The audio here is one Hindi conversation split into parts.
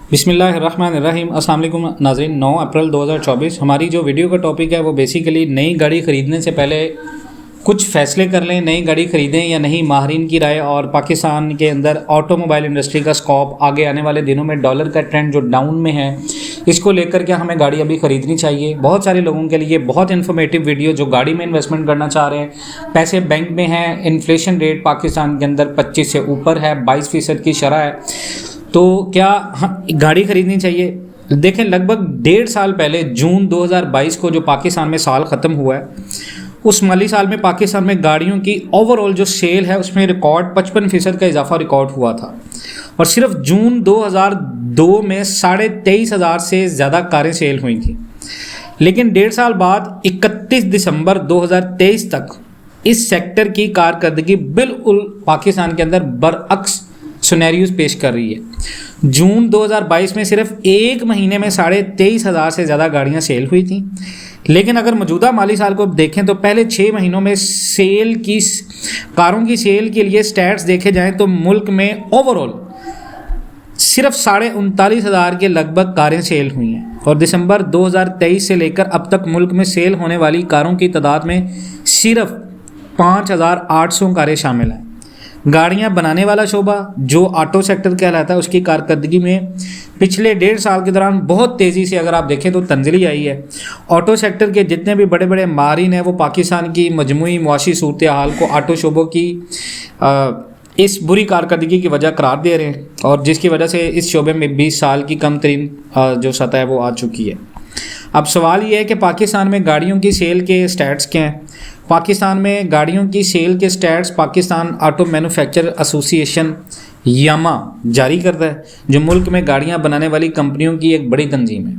बिस्मिल्लाहिर्रहमानिर्रहीम। अस्सलाम वालेकुम नाज़रीन। 9 अप्रैल 2024 हमारी जो वीडियो का टॉपिक है वो बेसिकली नई गाड़ी ख़रीदने से पहले कुछ फ़ैसले कर लें, नई गाड़ी ख़रीदें या नहीं, माहरीन की राय और पाकिस्तान के अंदर ऑटोमोबाइल इंडस्ट्री का स्कोप, आगे आने वाले दिनों में डॉलर का ट्रेंड जो डाउन में है, इसको लेकर क्या हमें गाड़ी अभी ख़रीदनी चाहिए। बहुत सारे लोगों के लिए बहुत इन्फॉर्मेटिव वीडियो जो गाड़ी में इन्वेस्टमेंट करना चाह रहे हैं, पैसे बैंक में हैं, इन्फ्लेशन रेट पाकिस्तान के अंदर 25 से ऊपर है, 22% की शरह है, तो क्या गाड़ी ख़रीदनी चाहिए। देखें, लगभग 1.5 साल पहले जून 2022 को जो पाकिस्तान में साल ख़त्म हुआ है, उस माली साल में पाकिस्तान में गाड़ियों की ओवरऑल जो सेल है उसमें रिकॉर्ड 55% का इजाफा रिकॉर्ड हुआ था। और सिर्फ जून 2002 में 23,500 से ज़्यादा कारें सेल हुई थी। लेकिन 1.5 साल बाद 31 दिसंबर 2023 तक इस सेक्टर की कारकर्दगी बिल्कुल पाकिस्तान के अंदर बरअक्स सिनेरियोज पेश कर रही है। जून 2022 में सिर्फ एक महीने में 23,500 से ज़्यादा गाड़ियाँ सेल हुई थी। लेकिन अगर मौजूदा माली साल को देखें तो पहले 6 महीनों में कारों की सेल के लिए स्टैट्स देखे जाएं तो मुल्क में ओवरऑल सिर्फ 39,500 के लगभग कारें सेल हुई हैं। और दिसंबर 2023 से लेकर अब तक मुल्क में सेल होने वाली कारों की तादाद में सिर्फ 5,800 कारें शामिल हैं। गाड़ियां बनाने वाला शोबा जो ऑटो सेक्टर कहलाता है, उसकी कारकर्दगी में पिछले 1.5 साल के दौरान बहुत तेज़ी से अगर आप देखें तो तंजली आई है। ऑटो सेक्टर के जितने भी बड़े बड़े माहिरीन हैं वो पाकिस्तान की मजमूई मुआशी सूरत हाल को ऑटो शोबों की इस बुरी कारकर्दगी की वजह करार दे रहे हैं, और जिसकी वजह से इस शोबे में 20 साल की कम तरीन जो सतह है वो आ चुकी है। अब सवाल ये है कि पाकिस्तान में गाड़ियों की सेल के स्टैट्स क्या हैं। पाकिस्तान में गाड़ियों की सेल के stats Pakistan auto manufacturer association यामा जारी करता है, जो मुल्क में गाड़ियां बनाने वाली कंपनियों की एक बड़ी तंजीम है।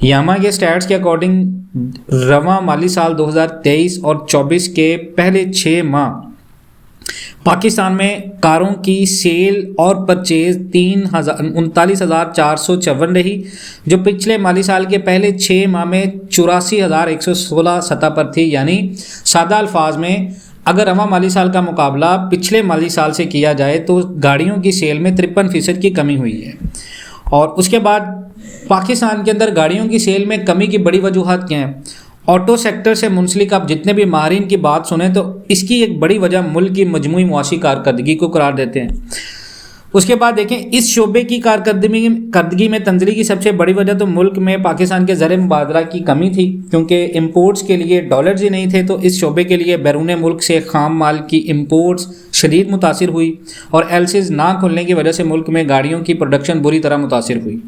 यामा के स्टैट्स के अकॉर्डिंग रवां माली साल 2023 और 24 के पहले 6 माह पाकिस्तान में कारों की सेल और परचेज 39,454 रही, जो पिछले माली साल के पहले 6 माह में 84,116 सतह पर थी। यानी सादा अल्फाज में अगर रवां माली साल का मुकाबला पिछले माली साल से किया जाए तो गाड़ियों की सेल में 53% की कमी हुई है। और उसके बाद पाकिस्तान के अंदर गाड़ियों की सेल में कमी की बड़ी वजूहत क्या हैं। ऑटो सेक्टर से मुंसलिक आप जितने भी माहिरीन की बात सुने तो इसकी एक बड़ी वजह मुल्क की मजमूई मुआशी कारकर्दगी को करार देते हैं। उसके बाद देखें, इस शोबे की कारकर्दगी में तंजली की सबसे बड़ी वजह तो मुल्क में पाकिस्तान के ज़र मुबादला की कमी थी, क्योंकि इंपोर्ट्स के लिए डॉलर्स ही नहीं थे। तो इस शोबे के लिए बैरून मुल्क से खाम माल की इंपोर्ट्स शदीद मुतासिर हुई, और एलसीज ना खुलने की वजह से मुल्क में गाड़ियों की प्रोडक्शन बुरी तरह मुतासिर हुई।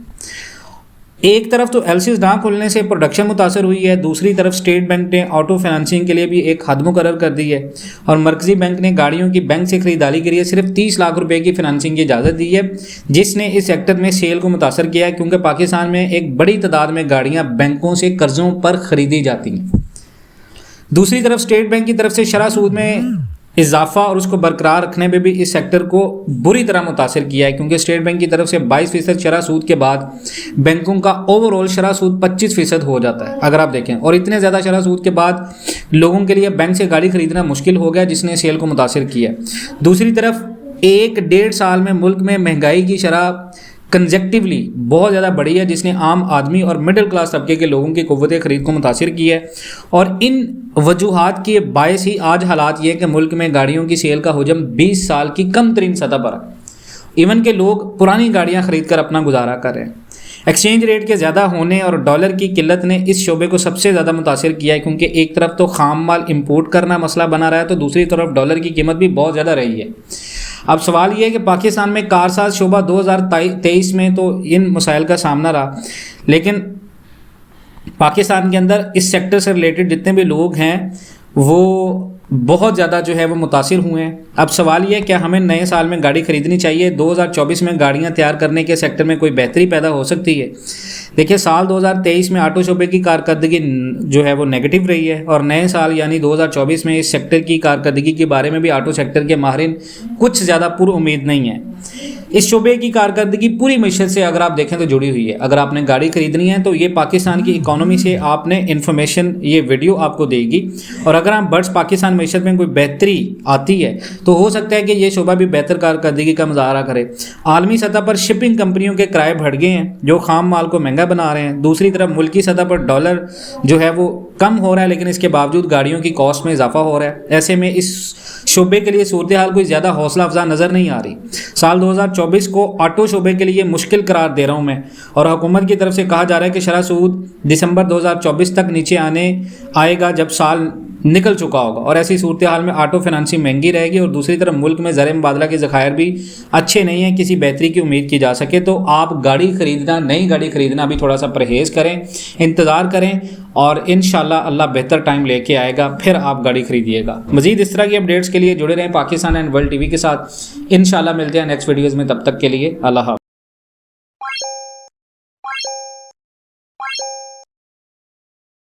एक तरफ तो एलसीज ना खुलने से प्रोडक्शन मुतासर हुई है, दूसरी तरफ स्टेट बैंक ने ऑटो फाइनेंसिंग के लिए भी एक हद मुकर्रर कर दी है, और मरकजी बैंक ने गाड़ियों की बैंक से खरीदारी के लिए सिर्फ 30 लाख रुपए की फाइनेंसिंग की इजाज़त दी है, जिसने इस सेक्टर में सेल को मुतासर किया है, क्योंकि पाकिस्तान में एक बड़ी तादाद में गाड़ियाँ बैंकों से कर्ज़ों पर ख़रीदी जाती हैं। दूसरी तरफ स्टेट बैंक की तरफ से शरह सूद में इजाफा और उसको बरकरार रखने में भी इस सेक्टर को बुरी तरह मुतासर किया है, क्योंकि स्टेट बैंक की तरफ से 22% शरह सूद के बाद बैंकों का ओवरऑल शरह सूद 25% हो जाता है अगर आप देखें। और इतने ज़्यादा शरह सूद के बाद लोगों के लिए बैंक से गाड़ी खरीदना मुश्किल हो गया, जिसने सेल को मुतासर किया। दूसरी तरफ 1.5 साल में मुल्क में महंगाई की शरह कंजेक्टिवली बहुत ज़्यादा बढ़ी है, जिसने आम आदमी और मिडिल क्लास तबके के लोगों की क़ुव्वत ख़रीद को मुतासिर किया है। और इन वजूहात के बायस ही आज हालात ये है कि मुल्क में गाड़ियों की सेल का हुजम 20 साल की कम तरीन सतह पर है। इवन के लोग पुरानी गाड़ियाँ ख़रीद कर अपना गुजारा कर रहे हैं। एक्सचेंज रेट के ज़्यादा होने और डॉलर की किल्लत ने इस शोबे को सबसे ज़्यादा मुतासिर किया है, क्योंकि एक तरफ तो खाम माल इम्पोर्ट करना मसला बना रहा है, तो दूसरी तरफ डॉलर की कीमत भी बहुत ज़्यादा रही है। अब सवाल ये है कि पाकिस्तान में कारसाज शोबा 2023 में तो इन मसाइल का सामना रहा, लेकिन पाकिस्तान के अंदर इस सेक्टर से रिलेटेड जितने भी लोग हैं वो बहुत ज़्यादा जो है वो मुतासिर हुए हैं। अब सवाल ये है, क्या हमें नए साल में गाड़ी ख़रीदनी चाहिए। 2024 में गाड़ियाँ तैयार करने के सेक्टर में कोई बेहतरी पैदा हो सकती है। देखिए, साल 2023 में ऑटो शोबे की कारकर्दगी जो है वो नेगेटिव रही है, और नए साल यानी 2024 में इस सेक्टर की कारकर्दगी के बारे में भी ऑटो सेक्टर के माहिरीन कुछ ज़्यादा पुरुउम्मीद नहीं है। इस शोबे की कारकर्दगी पूरी मीशत से अगर आप देखें तो जुड़ी हुई है। अगर आपने गाड़ी खरीदनी है तो ये पाकिस्तान की इकोनॉमी से आपने इन्फॉर्मेशन, ये वीडियो आपको देगी। और अगर आप बर्ड्स पाकिस्तान मीशत में कोई बेहतरी आती है तो हो सकता है कि ये शोबा भी बेहतर कारकर्दगी का मुजाहरा करे। आलमी सतह पर शिपिंग कंपनियों के किराए बढ़ गए हैं जो खाम माल को महंगा बना रहे हैं। दूसरी तरफ मुल्की सतह पर डॉलर जो है वो कम हो रहा है, लेकिन इसके बावजूद गाड़ियों की कॉस्ट में इजाफा हो रहा है। ऐसे में इस शोबे के लिए सूरत हाल कोई ज़्यादा हौसला अफजा नज़र नहीं आ रही। साल 2024 को ऑटो शोबे के लिए मुश्किल करार दे रहा हूँ मैं, और हुकूमत की तरफ से कहा जा रहा है कि शरह सूद दिसंबर 2024 तक नीचे आएगा जब साल निकल चुका होगा। और ऐसी सूरत हाल में ऑटो फाइनेंसिंग महंगी रहेगी और दूसरी तरफ मुल्क में ज़र मुबादला के ज़खायर भी अच्छे नहीं हैं, किसी बेहतरी की उम्मीद की जा सके। तो आप गाड़ी खरीदना, नई गाड़ी खरीदना अभी थोड़ा सा परहेज़ करें, इंतज़ार करें, और इंशाल्लाह अल्लाह बेहतर टाइम लेके आएगा, फिर आप गाड़ी खरीदिएगा। मज़ीद इस तरह की अपडेट्स के लिए जुड़े रहें पाकिस्तान एंड वर्ल्ड टीवी के साथ। इंशाल्लाह मिलते हैं नेक्स्ट वीडियोज़ में, तब तक के लिए अल्लाह हाफ़िज़।